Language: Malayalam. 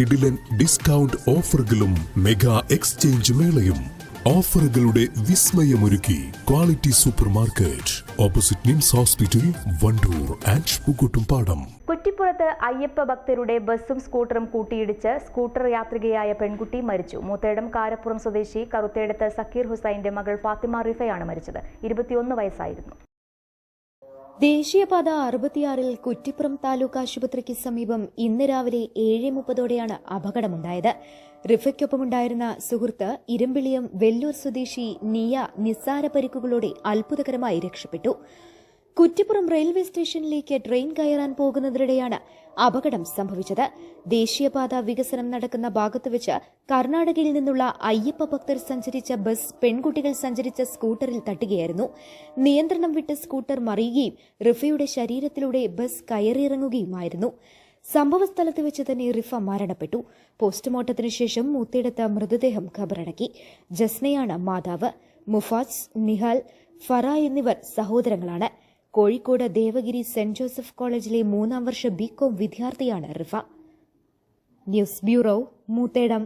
കിടിലൻ ഡിസ്കൗണ്ട് ഓഫറുകളും മെഗാ എക്സ്ചേഞ്ച് മേളയും ഓഫറുകളുടെ വിസ്മയമൊരുക്കി quality super market opposite NIMS hospital Wandoor and Pookkottumpadam. കുറ്റിപ്പുറത്ത് അയ്യപ്പ ഭക്തരുടെ ബസ്സും സ്കൂട്ടറും കൂട്ടിയിടിച്ച് സ്കൂട്ടർ യാത്രികയായ പെൺകുട്ടി മരിച്ചു. മൂത്തേടം കാരപ്പുറം സ്വദേശി കറുത്തേടത്ത് സക്കീർ ഹുസൈന്റെ മകൾ ഫാത്തിമ റിഫയാണ് മരിച്ചത്. 21 വയസ്സായിരുന്നു. ദേശീയപാത 66-ൽ കുറ്റിപ്പുറം താലൂക്ക് ആശുപത്രിക്ക് സമീപം ഇന്ന് രാവിലെ 7:30 അപകടമുണ്ടായത്. റിഫയ്ക്കൊപ്പമുണ്ടായിരുന്ന സുഹൃത്ത് ഇരുമ്പിളിയം വെല്ലൂർ സ്വദേശി നിയ നിസ്സാര പരിക്കുകളോടെ അത്ഭുതകരമായി രക്ഷപ്പെട്ടു. കുറ്റിപ്പുറം റെയിൽവേ സ്റ്റേഷനിലേക്ക് ട്രെയിൻ കയറാൻ പോകുന്നതിനിടെയാണ് അപകടം സംഭവിച്ചത്. ദേശീയപാത വികസനം നടക്കുന്ന ഭാഗത്ത് വെച്ച് കർണാടകയിൽ നിന്നുള്ള അയ്യപ്പ ഭക്തർ സഞ്ചരിച്ച ബസ് പെൺകുട്ടികൾ സഞ്ചരിച്ച സ്കൂട്ടറിൽ തട്ടുകയായിരുന്നു. നിയന്ത്രണം വിട്ട് സ്കൂട്ടർ മറിയുകയും റിഫയുടെ ശരീരത്തിലൂടെ ബസ് കയറിയിറങ്ങുകയുമായിരുന്നു. സംഭവസ്ഥലത്ത് വെച്ച് തന്നെ റിഫ മരണപ്പെട്ടു. പോസ്റ്റ്മോർട്ടത്തിനു ശേഷം മൂത്തേടത്ത് മൃതദേഹം ഖബറടക്കി. ജസ്നയാണ് മാതാവ്. മുഫാസ്, നിഹാൽ, ഫറ എന്നിവർ സഹോദരങ്ങളാണ്. കോഴിക്കോട് ദേവഗിരി സെന്റ് ജോസഫ് കോളേജിലെ 3ാം വർഷ ബികോം വിദ്യാർത്ഥിയാണ് റിഫ. News bureau, Moothedam.